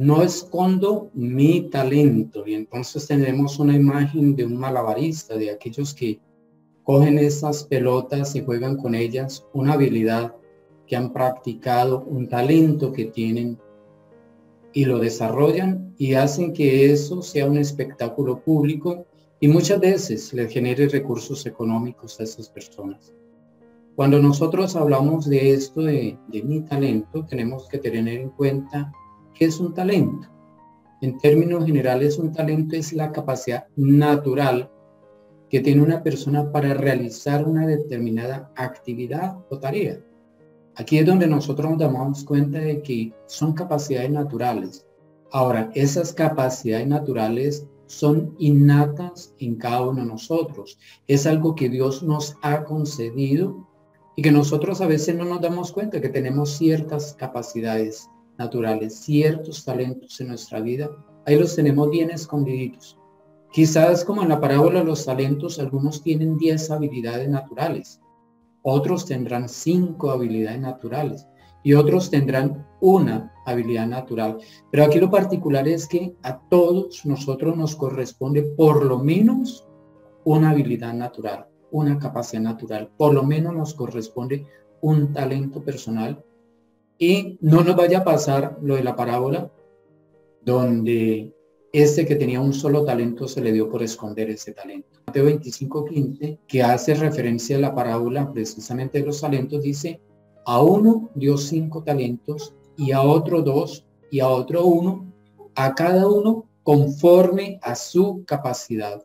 no escondo mi talento. Y entonces tenemos una imagen de un malabarista, de aquellos que cogen esas pelotas y juegan con ellas, una habilidad que han practicado, un talento que tienen, y lo desarrollan y hacen que eso sea un espectáculo público y muchas veces les genere recursos económicos a esas personas. Cuando nosotros hablamos de esto, de mi talento, tenemos que tener en cuenta qué es un talento. En términos generales, un talento es la capacidad natural que tiene una persona para realizar una determinada actividad o tarea. Aquí es donde nosotros nos damos cuenta de que son capacidades naturales. Ahora, esas capacidades naturales son innatas en cada uno de nosotros. Es algo que Dios nos ha concedido y que nosotros a veces no nos damos cuenta que tenemos ciertas capacidades naturales, ciertos talentos en nuestra vida. Ahí los tenemos bien escondiditos. Quizás como en la parábola de los talentos, algunos tienen 10 habilidades naturales. Otros tendrán 5 habilidades naturales y otros tendrán una habilidad natural. Pero aquí lo particular es que a todos nosotros nos corresponde por lo menos una habilidad natural, una capacidad natural. Por lo menos nos corresponde un talento personal. Y no nos vaya a pasar lo de la parábola, donde este que tenía un solo talento se le dio por esconder ese talento. Mateo 25:15, que hace referencia a la parábola precisamente de los talentos, dice: a uno dio 5 talentos, y a otro 2, y a otro 1, a cada uno conforme a su capacidad.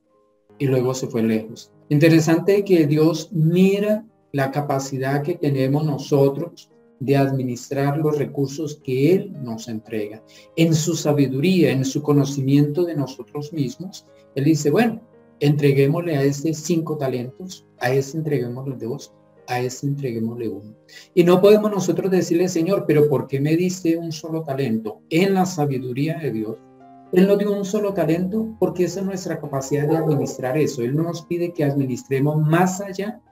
Y luego se fue lejos. Interesante que Dios mira la capacidad que tenemos nosotros de administrar los recursos que Él nos entrega. En su sabiduría, en su conocimiento de nosotros mismos, Él dice, bueno, entreguémosle a este 5 talentos, a este entreguémosle 2, a este entreguémosle 1. Y no podemos nosotros decirle, Señor, pero ¿por qué me diste un solo talento? En la sabiduría de Dios, Él nos dio un solo talento porque esa es nuestra capacidad de administrar eso. Él no nos pide que administremos más allá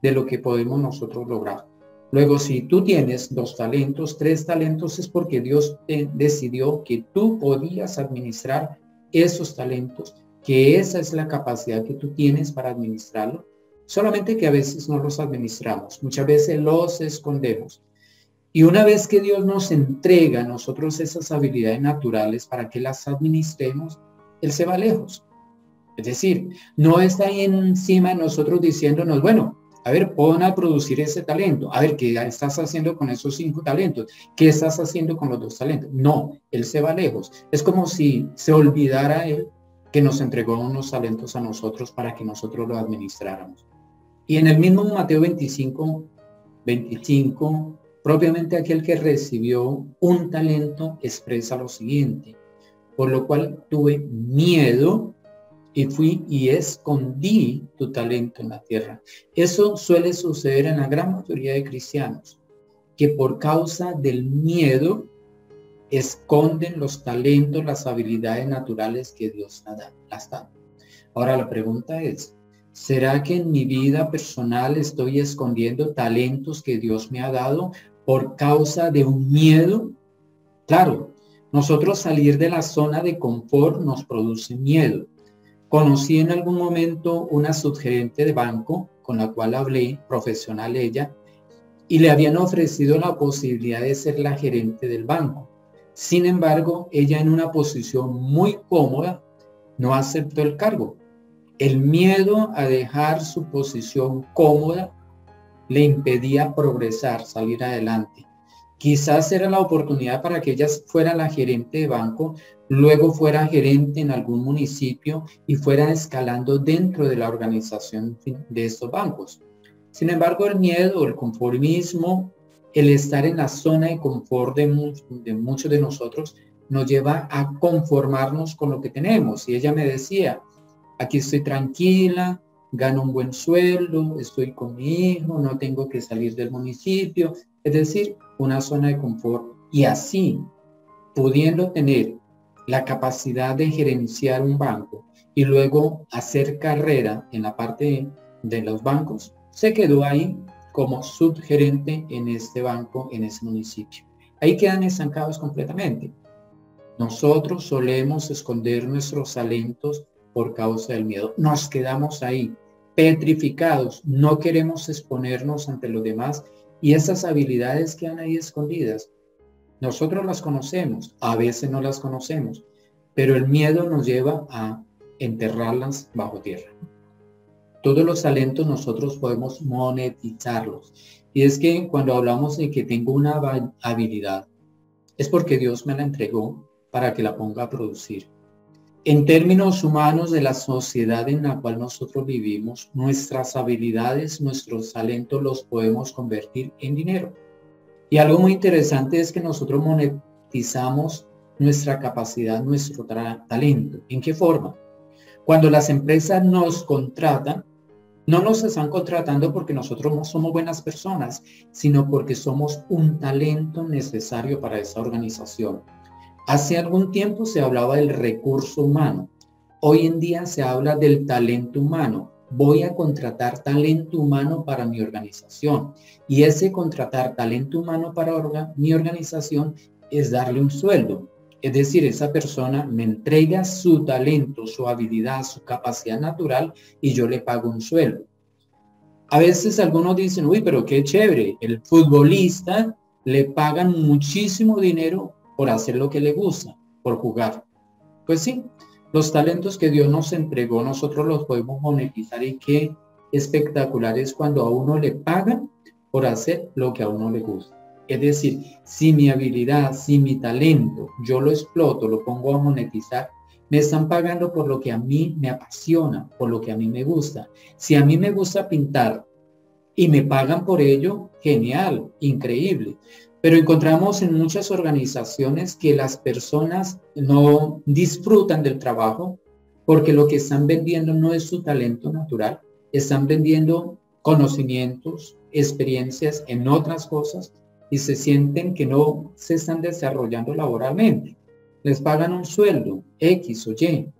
de lo que podemos nosotros lograr. Luego, si tú tienes 2 talentos, 3 talentos, es porque Dios decidió que tú podías administrar esos talentos, que esa es la capacidad que tú tienes para administrarlo. Solamente que a veces no los administramos, muchas veces los escondemos. Y una vez que Dios nos entrega a nosotros esas habilidades naturales para que las administremos, Él se va lejos. Es decir, no está ahí encima de nosotros diciéndonos, bueno, a ver, pon a producir ese talento. A ver, ¿qué estás haciendo con esos 5 talentos? ¿Qué estás haciendo con los 2 talentos? No, Él se va lejos. Es como si se olvidara Él que nos entregó unos talentos a nosotros para que nosotros lo administráramos. Y en el mismo Mateo 25, propiamente aquel que recibió un talento expresa lo siguiente: por lo cual tuve miedo y fui y escondí tu talento en la tierra. Eso suele suceder en la gran mayoría de cristianos, que por causa del miedo esconden los talentos, las habilidades naturales que Dios las da. Ahora la pregunta es, ¿será que en mi vida personal estoy escondiendo talentos que Dios me ha dado por causa de un miedo? Claro, nosotros salir de la zona de confort nos produce miedo. Conocí en algún momento una subgerente de banco con la cual hablé, profesional ella, y le habían ofrecido la posibilidad de ser la gerente del banco. Sin embargo, ella en una posición muy cómoda no aceptó el cargo. El miedo a dejar su posición cómoda le impedía progresar, salir adelante. Quizás era la oportunidad para que ella fuera la gerente de banco, luego fuera gerente en algún municipio y fuera escalando dentro de la organización de estos bancos. Sin embargo, el miedo, el conformismo, el estar en la zona de confort de muchos de nosotros nos lleva a conformarnos con lo que tenemos. Y ella me decía, aquí estoy tranquila, gano un buen sueldo, estoy con mi hijo, no tengo que salir del municipio, es decir, una zona de confort. Y así, pudiendo tener la capacidad de gerenciar un banco y luego hacer carrera en la parte de los bancos, se quedó ahí como subgerente en este banco, en ese municipio. Ahí quedan estancados completamente. Nosotros solemos esconder nuestros talentos por causa del miedo. Nos quedamos ahí, petrificados, no queremos exponernos ante los demás y esas habilidades quedan ahí escondidas. Nosotros las conocemos, a veces no las conocemos, pero el miedo nos lleva a enterrarlas bajo tierra. Todos los talentos nosotros podemos monetizarlos. Y es que cuando hablamos de que tengo una habilidad, es porque Dios me la entregó para que la ponga a producir. En términos humanos de la sociedad en la cual nosotros vivimos, nuestras habilidades, nuestros talentos los podemos convertir en dinero. Y algo muy interesante es que nosotros monetizamos nuestra capacidad, nuestro talento. ¿En qué forma? Cuando las empresas nos contratan, no nos están contratando porque nosotros no somos buenas personas, sino porque somos un talento necesario para esa organización. Hace algún tiempo se hablaba del recurso humano. Hoy en día se habla del talento humano. Voy a contratar talento humano para mi organización. Y ese contratar talento humano para mi organización es darle un sueldo. Es decir, esa persona me entrega su talento, su habilidad, su capacidad natural y yo le pago un sueldo. A veces algunos dicen, uy, pero qué chévere, el futbolista le pagan muchísimo dinero por hacer lo que le gusta, por jugar. Pues sí, los talentos que Dios nos entregó, nosotros los podemos monetizar y qué espectacular es cuando a uno le pagan por hacer lo que a uno le gusta. Es decir, si mi habilidad, si mi talento, yo lo exploto, lo pongo a monetizar, me están pagando por lo que a mí me apasiona, por lo que a mí me gusta. Si a mí me gusta pintar y me pagan por ello, genial, increíble. Pero encontramos en muchas organizaciones que las personas no disfrutan del trabajo porque lo que están vendiendo no es su talento natural, están vendiendo conocimientos, experiencias en otras cosas y se sienten que no se están desarrollando laboralmente. Les pagan un sueldo, X o Y,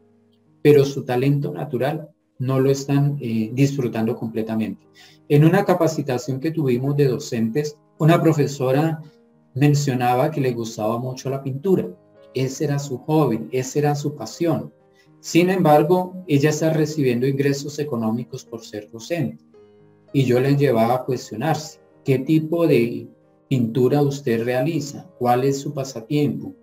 pero su talento natural no lo están disfrutando completamente. En una capacitación que tuvimos de docentes, una profesora mencionaba que le gustaba mucho la pintura. Ese era su hobby, esa era su pasión. Sin embargo, ella está recibiendo ingresos económicos por ser docente. Y yo les llevaba a cuestionarse, ¿qué tipo de pintura usted realiza? ¿Cuál es su pasatiempo?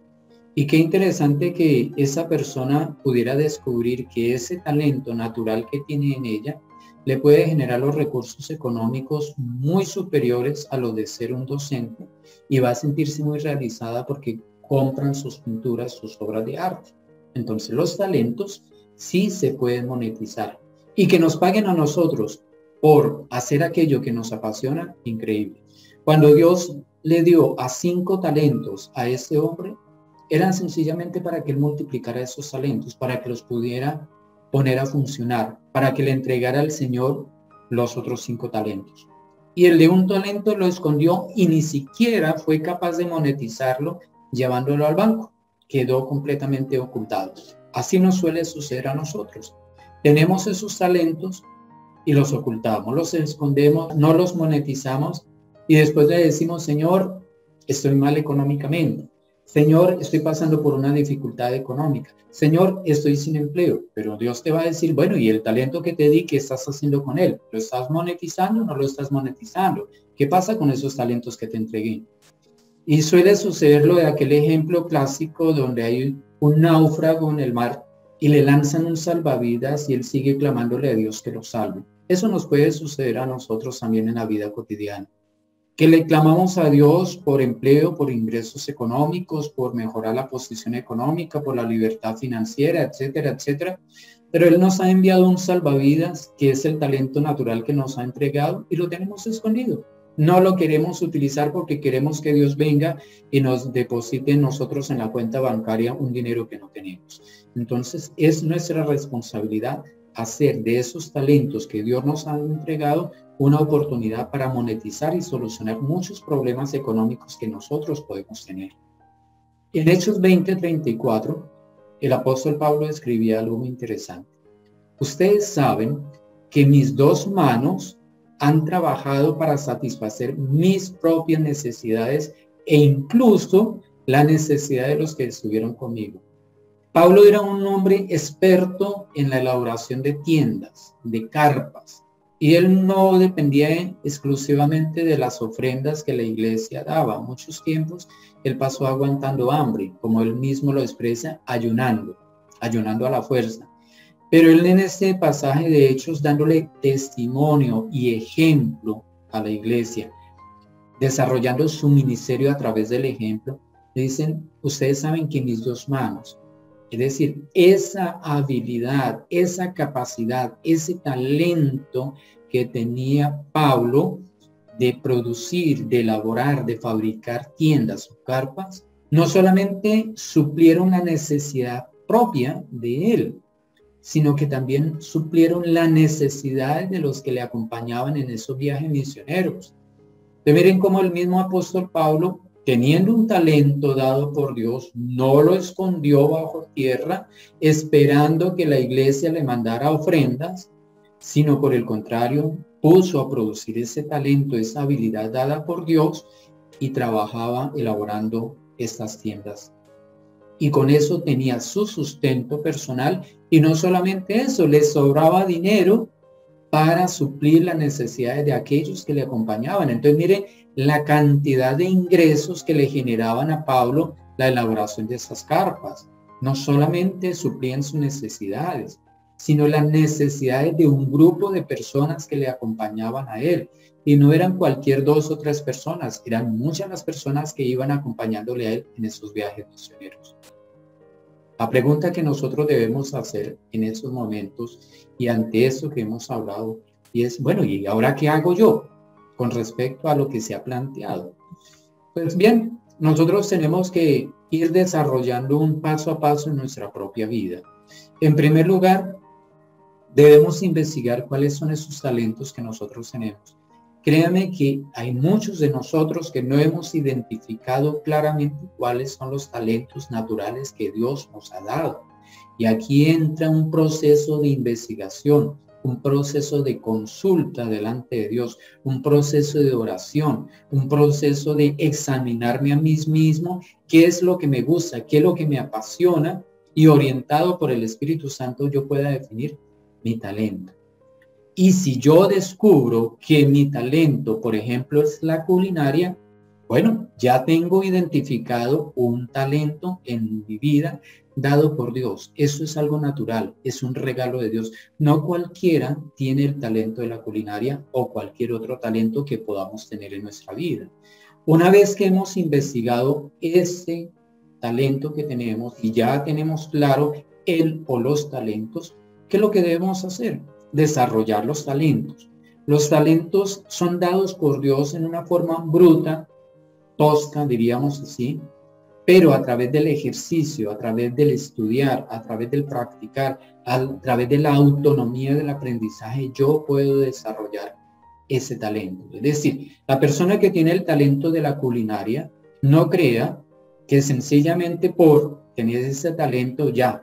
Y qué interesante que esa persona pudiera descubrir que ese talento natural que tiene en ella le puede generar los recursos económicos muy superiores a los de ser un docente y va a sentirse muy realizada porque compran sus pinturas, sus obras de arte. Entonces los talentos sí se pueden monetizar y que nos paguen a nosotros por hacer aquello que nos apasiona, increíble. Cuando Dios le dio a 5 talentos a ese hombre, eran sencillamente para que él multiplicara esos talentos, para que los pudiera poner a funcionar, para que le entregara al Señor los otros 5 talentos. Y el de un talento lo escondió y ni siquiera fue capaz de monetizarlo llevándolo al banco. Quedó completamente ocultado. Así nos suele suceder a nosotros. Tenemos esos talentos y los ocultamos, los escondemos, no los monetizamos y después le decimos, Señor, estoy mal económicamente. Señor, estoy pasando por una dificultad económica. Señor, estoy sin empleo. Pero Dios te va a decir, bueno, ¿y el talento que te di, qué estás haciendo con él? ¿Lo estás monetizando o no lo estás monetizando? ¿Qué pasa con esos talentos que te entregué? Y suele suceder lo de aquel ejemplo clásico donde hay un náufrago en el mar y le lanzan un salvavidas y él sigue clamándole a Dios que lo salve. Eso nos puede suceder a nosotros también en la vida cotidiana. Que le clamamos a Dios por empleo, por ingresos económicos, por mejorar la posición económica, por la libertad financiera, etcétera, etcétera. Pero Él nos ha enviado un salvavidas, que es el talento natural que nos ha entregado, y lo tenemos escondido. No lo queremos utilizar porque queremos que Dios venga y nos deposite nosotros en la cuenta bancaria un dinero que no tenemos. Entonces, es nuestra responsabilidad hacer de esos talentos que Dios nos ha entregado una oportunidad para monetizar y solucionar muchos problemas económicos que nosotros podemos tener. En Hechos 20:34, el apóstol Pablo escribía algo muy interesante. Ustedes saben que mis 2 manos han trabajado para satisfacer mis propias necesidades e incluso la necesidad de los que estuvieron conmigo. Pablo era un hombre experto en la elaboración de tiendas, de carpas, y él no dependía exclusivamente de las ofrendas que la iglesia daba. Muchos tiempos él pasó aguantando hambre, como él mismo lo expresa, ayunando a la fuerza. Pero él en este pasaje de Hechos, dándole testimonio y ejemplo a la iglesia, desarrollando su ministerio a través del ejemplo, le dicen, ustedes saben que mis dos manos, es decir, esa habilidad, esa capacidad, ese talento que tenía Pablo de producir, de elaborar, de fabricar tiendas o carpas, no solamente suplieron la necesidad propia de él, sino que también suplieron la necesidad de los que le acompañaban en esos viajes misioneros. Miren cómo el mismo apóstol Pablo, teniendo un talento dado por Dios, no lo escondió bajo tierra, esperando que la iglesia le mandara ofrendas, sino por el contrario, puso a producir ese talento, esa habilidad dada por Dios, y trabajaba elaborando estas tiendas. Y con eso tenía su sustento personal, y no solamente eso, le sobraba dinero para suplir las necesidades de aquellos que le acompañaban. Entonces, miren la cantidad de ingresos que le generaban a Pablo la elaboración de esas carpas. No solamente suplían sus necesidades, sino las necesidades de un grupo de personas que le acompañaban a él. Y no eran cualquier 2 o 3 personas, eran muchas las personas que iban acompañándole a él en esos viajes misioneros. La pregunta que nosotros debemos hacer en esos momentos y ante eso que hemos hablado, y es, bueno, ¿y ahora qué hago yo con respecto a lo que se ha planteado? Pues bien, nosotros tenemos que ir desarrollando un paso a paso en nuestra propia vida. En primer lugar, debemos investigar cuáles son esos talentos que nosotros tenemos. Créame que hay muchos de nosotros que no hemos identificado claramente cuáles son los talentos naturales que Dios nos ha dado. Y aquí entra un proceso de investigación, un proceso de consulta delante de Dios, un proceso de oración, un proceso de examinarme a mí mismo, qué es lo que me gusta, qué es lo que me apasiona, y orientado por el Espíritu Santo yo pueda definir mi talento. Y si yo descubro que mi talento, por ejemplo, es la culinaria, bueno, ya tengo identificado un talento en mi vida dado por Dios. Eso es algo natural, es un regalo de Dios. No cualquiera tiene el talento de la culinaria o cualquier otro talento que podamos tener en nuestra vida. Una vez que hemos investigado ese talento que tenemos y ya tenemos claro el o los talentos, ¿qué es lo que debemos hacer? Desarrollar los talentos. Los talentos son dados por Dios en una forma bruta, tosca, diríamos así, pero a través del ejercicio, a través del estudiar, a través del practicar, a través de la autonomía del aprendizaje, yo puedo desarrollar ese talento. Es decir, la persona que tiene el talento de la culinaria, no crea que sencillamente por tener ese talento ya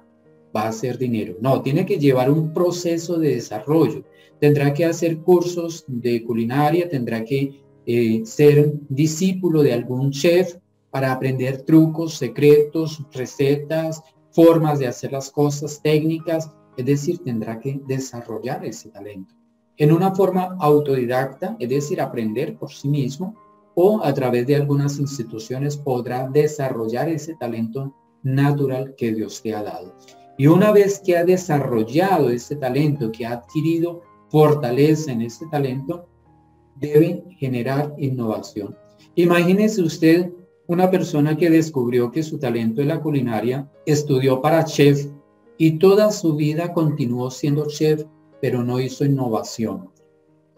va a hacer dinero. No, tiene que llevar un proceso de desarrollo. Tendrá que hacer cursos de culinaria, tendrá que ser discípulo de algún chef para aprender trucos, secretos, recetas, formas de hacer las cosas, técnicas. Es decir, tendrá que desarrollar ese talento. En una forma autodidacta, es decir, aprender por sí mismo, o a través de algunas instituciones podrá desarrollar ese talento natural que Dios te ha dado. Y una vez que ha desarrollado ese talento, que ha adquirido fortaleza en ese talento, debe generar innovación. Imagínese usted una persona que descubrió que su talento en la culinaria, estudió para chef y toda su vida continuó siendo chef, pero no hizo innovación.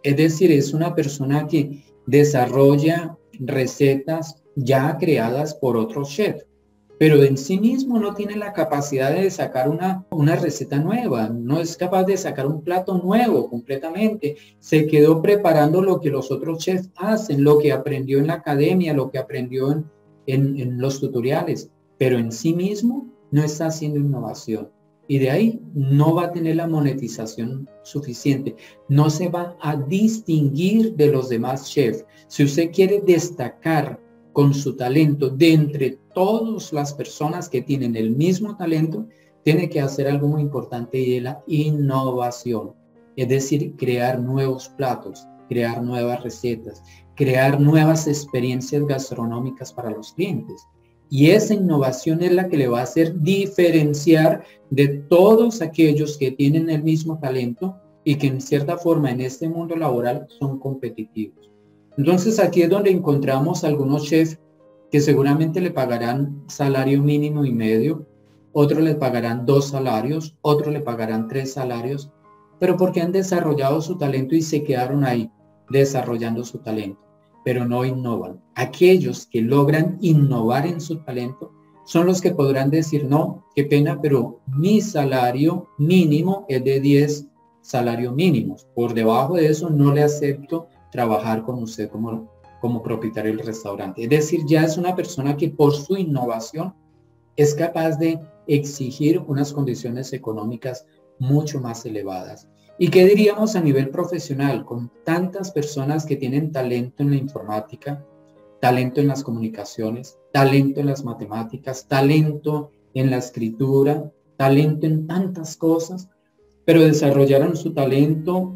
Es decir, es una persona que desarrolla recetas ya creadas por otro chef, pero en sí mismo no tiene la capacidad de sacar una receta nueva, no es capaz de sacar un plato nuevo completamente. Se quedó preparando lo que los otros chefs hacen, lo que aprendió en la academia, lo que aprendió en los tutoriales, pero en sí mismo no está haciendo innovación. Y de ahí no va a tener la monetización suficiente, no se va a distinguir de los demás chefs. Si usted quiere destacar con su talento, de entre todas las personas que tienen el mismo talento, tiene que hacer algo muy importante y es la innovación. Es decir, crear nuevos platos, crear nuevas recetas, crear nuevas experiencias gastronómicas para los clientes. Y esa innovación es la que le va a hacer diferenciar de todos aquellos que tienen el mismo talento y que en cierta forma en este mundo laboral son competitivos. Entonces aquí es donde encontramos algunos chefs que seguramente le pagarán salario mínimo y medio, otros le pagarán 2 salarios, otros le pagarán 3 salarios, pero porque han desarrollado su talento y se quedaron ahí desarrollando su talento, pero no innovan. Aquellos que logran innovar en su talento son los que podrán decir, no, qué pena, pero mi salario mínimo es de 10 salarios mínimos. Por debajo de eso no le acepto trabajar con usted como propietario del restaurante. Es decir, ya es una persona que por su innovación es capaz de exigir unas condiciones económicas mucho más elevadas. ¿Y qué diríamos a nivel profesional? Con tantas personas que tienen talento en la informática, talento en las comunicaciones, talento en las matemáticas, talento en la escritura, talento en tantas cosas, pero desarrollaron su talento,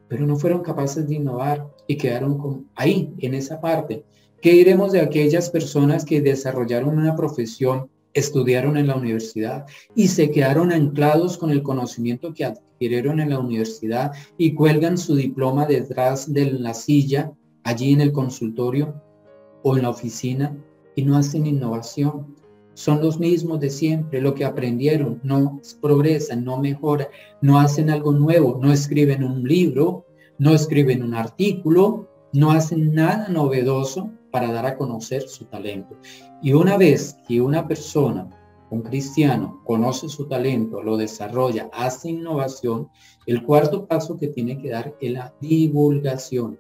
pero no fueron capaces de innovar y quedaron ahí, en esa parte. ¿Qué diremos de aquellas personas que desarrollaron una profesión, estudiaron en la universidad y se quedaron anclados con el conocimiento que adquirieron en la universidad y cuelgan su diploma detrás de la silla, allí en el consultorio o en la oficina y no hacen innovación? Son los mismos de siempre, lo que aprendieron, no progresan, no mejoran, no hacen algo nuevo, no escriben un libro, no escriben un artículo, no hacen nada novedoso para dar a conocer su talento. Y una vez que una persona, un cristiano, conoce su talento, lo desarrolla, hace innovación, el cuarto paso que tiene que dar es la divulgación.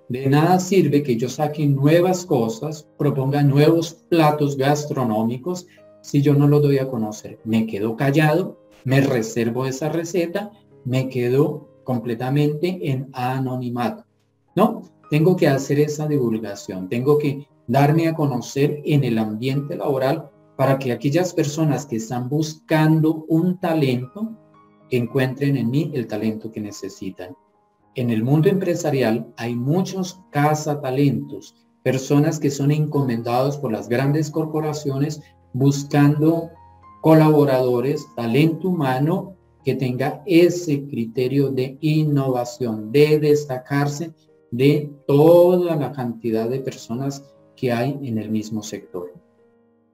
De nada sirve que yo saque nuevas cosas, proponga nuevos platos gastronómicos, si yo no lo doy a conocer. Me quedo callado, me reservo esa receta, me quedo completamente en anonimato. No, tengo que hacer esa divulgación, tengo que darme a conocer en el ambiente laboral para que aquellas personas que están buscando un talento encuentren en mí el talento que necesitan. En el mundo empresarial hay muchos cazatalentos, personas que son encomendados por las grandes corporaciones buscando colaboradores, talento humano que tenga ese criterio de innovación, de destacarse de toda la cantidad de personas que hay en el mismo sector.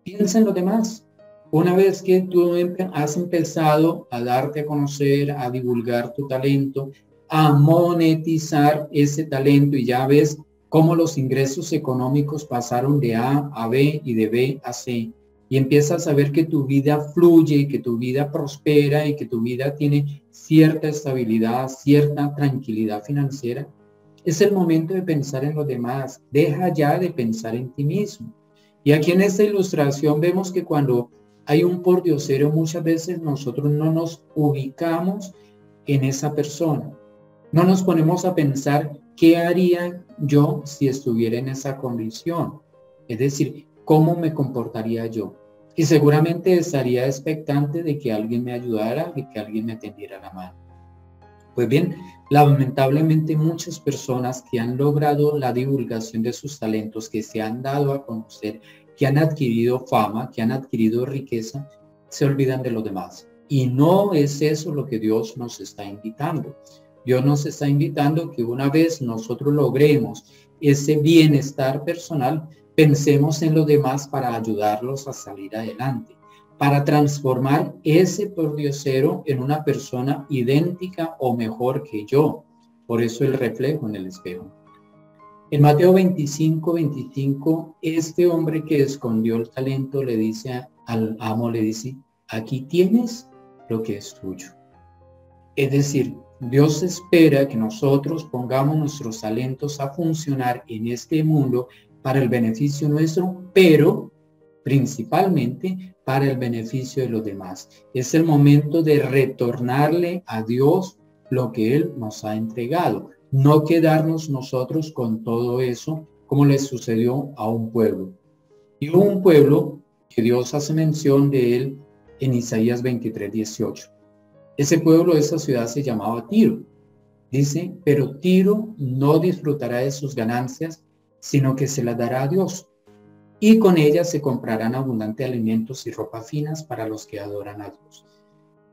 Piensa en lo demás. Una vez que tú has empezado a darte a conocer, a divulgar tu talento, a monetizar ese talento y ya ves cómo los ingresos económicos pasaron de A a B y de B a C y empiezas a ver que tu vida fluye, que tu vida prospera y que tu vida tiene cierta estabilidad, cierta tranquilidad financiera, es el momento de pensar en los demás. Deja ya de pensar en ti mismo. Y aquí en esta ilustración vemos que cuando hay un pordiosero, muchas veces nosotros no nos ubicamos en esa persona. No nos ponemos a pensar qué haría yo si estuviera en esa condición. Es decir, cómo me comportaría yo. Y seguramente estaría expectante de que alguien me ayudara y que alguien me tendiera la mano. Pues bien, lamentablemente muchas personas que han logrado la divulgación de sus talentos, que se han dado a conocer, que han adquirido fama, que han adquirido riqueza, se olvidan de los demás. Y no es eso lo que Dios nos está invitando. Dios nos está invitando que una vez nosotros logremos ese bienestar personal, pensemos en los demás para ayudarlos a salir adelante, para transformar ese pordiosero en una persona idéntica o mejor que yo. Por eso el reflejo en el espejo. En Mateo 25, este hombre que escondió el talento le dice al amo, le dice, aquí tienes lo que es tuyo. Es decir, Dios espera que nosotros pongamos nuestros talentos a funcionar en este mundo para el beneficio nuestro, pero principalmente para el beneficio de los demás. Es el momento de retornarle a Dios lo que Él nos ha entregado. No quedarnos nosotros con todo eso como le sucedió a un pueblo. Y hubo un pueblo que Dios hace mención de él en Isaías 23:18. Ese pueblo, esa ciudad se llamaba Tiro. Dice, pero Tiro no disfrutará de sus ganancias, sino que se las dará a Dios. Y con ellas se comprarán abundantes alimentos y ropas finas para los que adoran a Dios.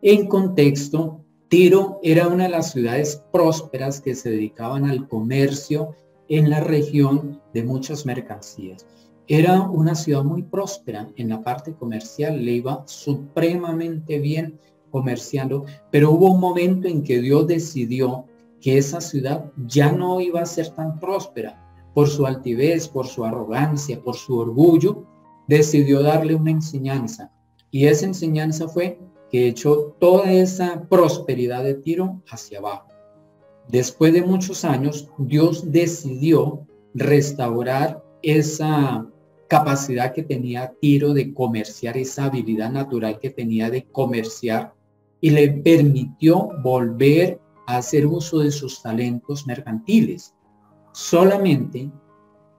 En contexto, Tiro era una de las ciudades prósperas que se dedicaban al comercio en la región de muchas mercancías. Era una ciudad muy próspera en la parte comercial, le iba supremamente bien comerciando, pero hubo un momento en que Dios decidió que esa ciudad ya no iba a ser tan próspera. Por su altivez, por su arrogancia, por su orgullo, decidió darle una enseñanza. Y esa enseñanza fue que echó toda esa prosperidad de Tiro hacia abajo. Después de muchos años, Dios decidió restaurar esa capacidad que tenía Tiro de comerciar, esa habilidad natural que tenía de comerciar, y le permitió volver a hacer uso de sus talentos mercantiles. Solamente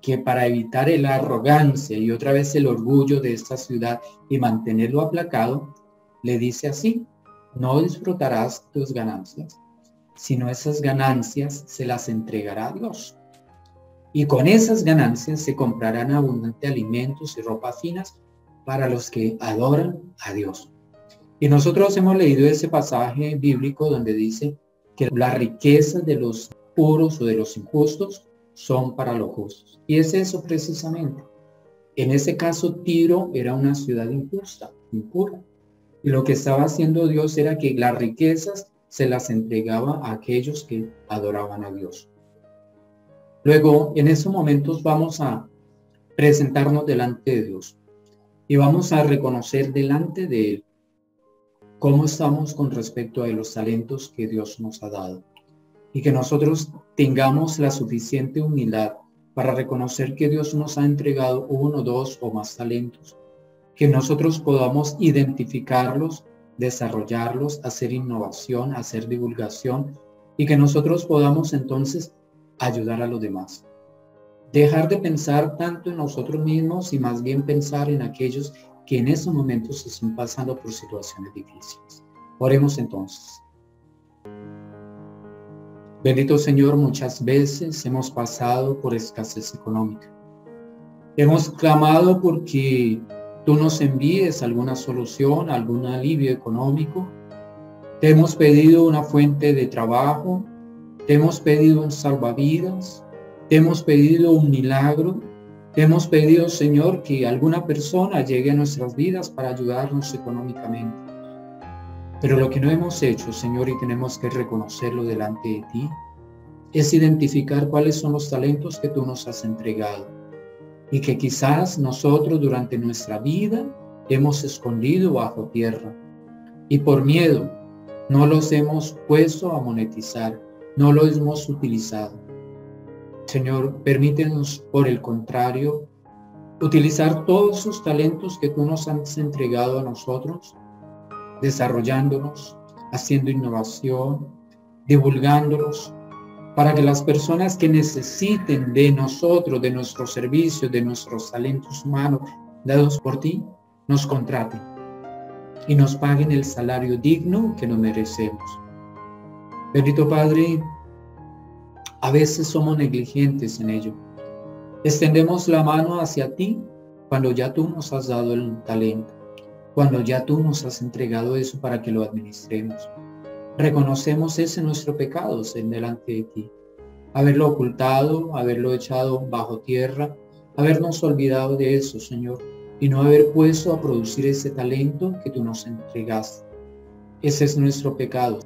que para evitar la arrogancia y otra vez el orgullo de esta ciudad y mantenerlo aplacado, le dice así: no disfrutarás tus ganancias, sino esas ganancias se las entregará a Dios. Y con esas ganancias se comprarán abundantes alimentos y ropas finas para los que adoran a Dios. Y nosotros hemos leído ese pasaje bíblico donde dice que las riquezas de los puros o de los injustos son para los justos. Y es eso precisamente. En ese caso, Tiro era una ciudad injusta, impura. Y lo que estaba haciendo Dios era que las riquezas se las entregaba a aquellos que adoraban a Dios. Luego, en esos momentos vamos a presentarnos delante de Dios y vamos a reconocer delante de Él cómo estamos con respecto a los talentos que Dios nos ha dado. Y que nosotros tengamos la suficiente humildad para reconocer que Dios nos ha entregado 1, 2 o más talentos. Que nosotros podamos identificarlos, desarrollarlos, hacer innovación, hacer divulgación y que nosotros podamos entonces ayudar a los demás. Dejar de pensar tanto en nosotros mismos y más bien pensar en aquellos que en esos momentos están pasando por situaciones difíciles. Oremos entonces. Bendito Señor, muchas veces hemos pasado por escasez económica. Hemos clamado porque tú nos envíes alguna solución, algún alivio económico. Te hemos pedido una fuente de trabajo, te hemos pedido un salvavidas, te hemos pedido un milagro, te hemos pedido, Señor, que alguna persona llegue a nuestras vidas para ayudarnos económicamente. Pero lo que no hemos hecho, Señor, y tenemos que reconocerlo delante de ti, es identificar cuáles son los talentos que tú nos has entregado y que quizás nosotros durante nuestra vida hemos escondido bajo tierra y por miedo no los hemos puesto a monetizar, no los hemos utilizado. Señor, permítenos, por el contrario, utilizar todos esos talentos que tú nos has entregado a nosotros, desarrollándonos, haciendo innovación, divulgándolos, para que las personas que necesiten de nosotros, de nuestros servicios, de nuestros talentos humanos dados por ti, nos contraten y nos paguen el salario digno que nos merecemos. Bendito Padre, a veces somos negligentes en ello. Extendemos la mano hacia ti cuando ya tú nos has dado el talento, cuando ya tú nos has entregado eso para que lo administremos. Reconocemos ese nuestro pecado en delante de ti. Haberlo ocultado, haberlo echado bajo tierra, habernos olvidado de eso, Señor, y no haber puesto a producir ese talento que tú nos entregaste. Ese es nuestro pecado.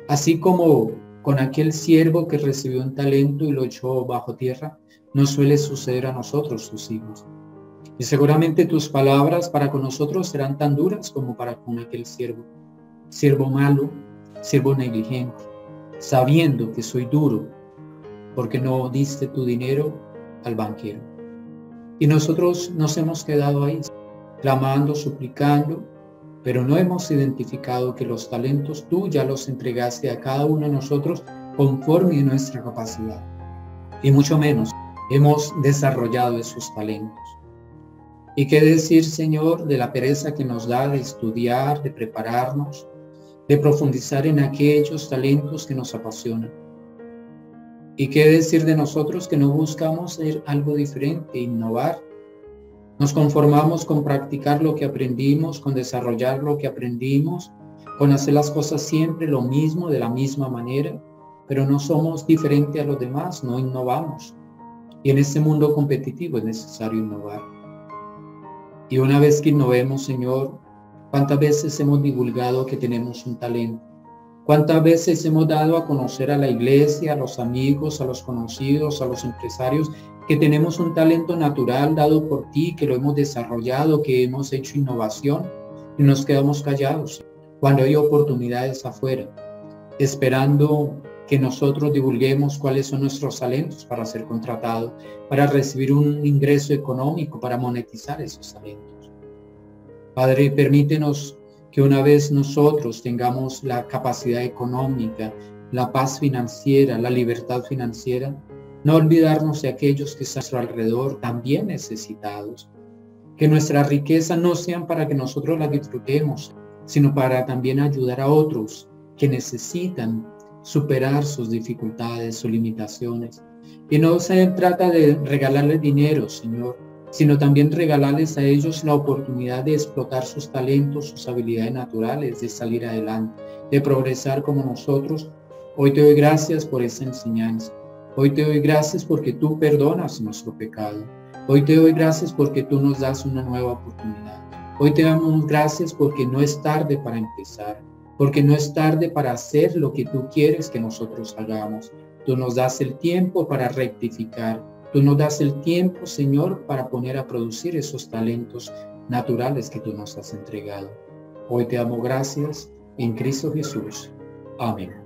Así como con aquel siervo que recibió un talento y lo echó bajo tierra, nos suele suceder a nosotros, tus hijos. Y seguramente tus palabras para con nosotros serán tan duras como para con aquel siervo. Siervo malo, siervo negligente, sabiendo que soy duro, porque no diste tu dinero al banquero. Y nosotros nos hemos quedado ahí, clamando, suplicando, pero no hemos identificado que los talentos tú ya los entregaste a cada uno de nosotros conforme a nuestra capacidad. Y mucho menos hemos desarrollado esos talentos. ¿Y qué decir, Señor, de la pereza que nos da de estudiar, de prepararnos, de profundizar en aquellos talentos que nos apasionan? ¿Y qué decir de nosotros que no buscamos ser algo diferente, innovar? Nos conformamos con practicar lo que aprendimos, con desarrollar lo que aprendimos, con hacer las cosas siempre lo mismo, de la misma manera, pero no somos diferentes a los demás, no innovamos. Y en este mundo competitivo es necesario innovar. Y una vez que innovemos, Señor, ¿cuántas veces hemos divulgado que tenemos un talento? ¿Cuántas veces hemos dado a conocer a la iglesia, a los amigos, a los conocidos, a los empresarios, que tenemos un talento natural dado por ti, que lo hemos desarrollado, que hemos hecho innovación, y nos quedamos callados cuando hay oportunidades afuera, esperando que nosotros divulguemos cuáles son nuestros talentos para ser contratados, para recibir un ingreso económico, para monetizar esos talentos? Padre, permítenos que una vez nosotros tengamos la capacidad económica, la paz financiera, la libertad financiera, no olvidarnos de aquellos que están a nuestro alrededor también necesitados. Que nuestra riqueza no sean para que nosotros la disfrutemos, sino para también ayudar a otros que necesitan superar sus dificultades, sus limitaciones. Y no se trata de regalarles dinero, Señor, sino también regalarles a ellos la oportunidad de explotar sus talentos, sus habilidades naturales, de salir adelante, de progresar como nosotros. Hoy te doy gracias por esa enseñanza. Hoy te doy gracias porque tú perdonas nuestro pecado. Hoy te doy gracias porque tú nos das una nueva oportunidad. Hoy te damos gracias porque no es tarde para empezar, porque no es tarde para hacer lo que tú quieres que nosotros hagamos. Tú nos das el tiempo para rectificar. Tú nos das el tiempo, Señor, para poner a producir esos talentos naturales que tú nos has entregado. Hoy te damos gracias en Cristo Jesús. Amén.